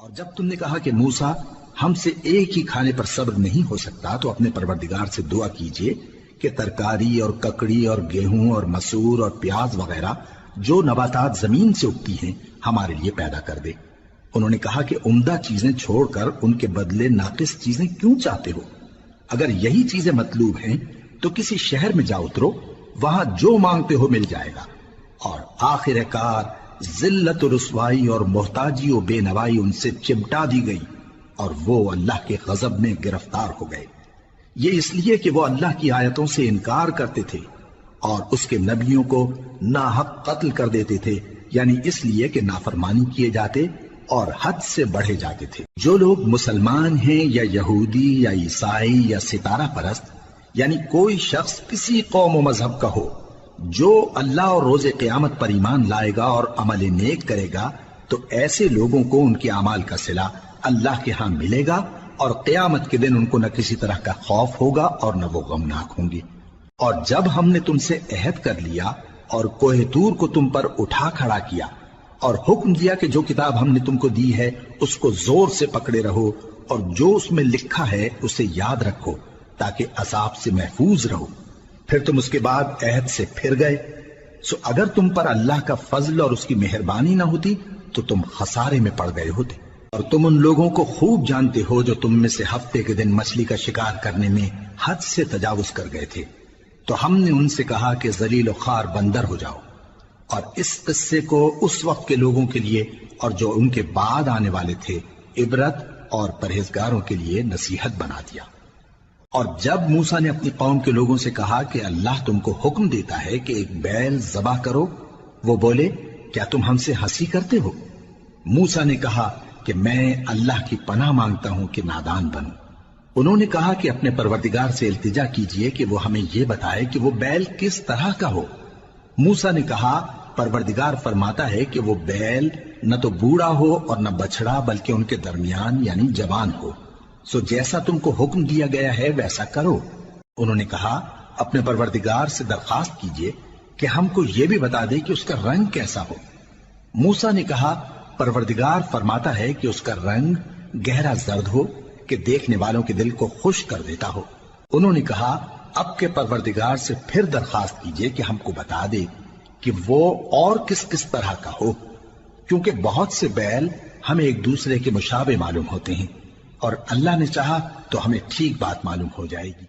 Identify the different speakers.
Speaker 1: اور جب تم نے کہا کہ موسیٰ ہم سے ایک ہی کھانے پر صبر نہیں ہو سکتا تو اپنے پروردگار سے دعا کیجئے کہ ترکاری اور ککڑی اور گیہوں اور مسور اور پیاز وغیرہ جو نباتات زمین سے اگتی ہیں ہمارے لیے پیدا کر دے۔ انہوں نے کہا کہ عمدہ چیزیں چھوڑ کر ان کے بدلے ناقص چیزیں کیوں چاہتے ہو؟ اگر یہی چیزیں مطلوب ہیں تو کسی شہر میں جا اترو، وہاں جو مانگتے ہو مل جائے گا۔ اور آخر کار ذلت و رسوائی اور محتاجی و بے نوائی ان سے چمٹا دی گئی اور وہ اللہ کے غضب میں گرفتار ہو گئے۔ یہ اس لیے کہ وہ اللہ کی آیتوں سے انکار کرتے تھے اور اس کے نبیوں کو ناحق قتل کر دیتے تھے، یعنی اس لیے کہ نافرمانی کیے جاتے اور حد سے بڑھے جاتے تھے۔ جو لوگ مسلمان ہیں یا یہودی یا عیسائی یا ستارہ پرست، یعنی کوئی شخص کسی قوم و مذہب کا ہو، جو اللہ اور روز قیامت پر ایمان لائے گا اور عمل نیک کرے گا تو ایسے لوگوں کو ان کے اعمال کا صلہ اللہ کے ہاں ملے گا، اور قیامت کے دن ان کو نہ کسی طرح کا خوف ہوگا اور نہ وہ غمناک ہوں گے۔ اور جب ہم نے تم سے عہد کر لیا اور کوہ طور کو تم پر اٹھا کھڑا کیا اور حکم دیا کہ جو کتاب ہم نے تم کو دی ہے اس کو زور سے پکڑے رہو اور جو اس میں لکھا ہے اسے یاد رکھو تاکہ عذاب سے محفوظ رہو، پھر تم اس کے بعد عہد سے پھر گئے، سو اگر تم پر اللہ کا فضل اور اس کی مہربانی نہ ہوتی تو تم خسارے میں پڑ گئے ہوتے۔ اور تم ان لوگوں کو خوب جانتے ہو جو تم میں سے ہفتے کے دن مچھلی کا شکار کرنے میں حد سے تجاوز کر گئے تھے، تو ہم نے ان سے کہا کہ ذلیل و خوار بندر ہو جاؤ، اور اس قصے کو اس وقت کے لوگوں کے لیے اور جو ان کے بعد آنے والے تھے عبرت اور پرہیزگاروں کے لیے نصیحت بنا دیا۔ اور جب موسیٰ نے اپنی قوم کے لوگوں سے کہا کہ اللہ تم کو حکم دیتا ہے کہ ایک بیل ذبح کرو، وہ بولے کیا تم ہم سے ہنسی کرتے ہو؟ موسیٰ نے کہا کہ میں اللہ کی پناہ مانگتا ہوں کہ نادان بنوں۔ انہوں نے کہا کہ اپنے پروردگار سے التجا کیجئے کہ وہ ہمیں یہ بتائے کہ وہ بیل کس طرح کا ہو۔ موسیٰ نے کہا پروردگار فرماتا ہے کہ وہ بیل نہ تو بوڑھا ہو اور نہ بچڑا بلکہ ان کے درمیان یعنی جوان ہو، سو جیسا تم کو حکم دیا گیا ہے ویسا کرو۔ انہوں نے کہا اپنے پروردگار سے درخواست کیجئے کہ ہم کو یہ بھی بتا دے کہ اس کا رنگ کیسا ہو۔ موسیٰ نے کہا پروردگار فرماتا ہے کہ اس کا رنگ گہرا زرد ہو کہ دیکھنے والوں کے دل کو خوش کر دیتا ہو۔ انہوں نے کہا اب کے پروردگار سے پھر درخواست کیجئے کہ ہم کو بتا دے کہ وہ اور کس کس طرح کا ہو، کیونکہ بہت سے بیل ہمیں ایک دوسرے کے مشابہ معلوم ہوتے ہیں، اور اللہ نے چاہا تو ہمیں ٹھیک بات معلوم ہو جائے گی۔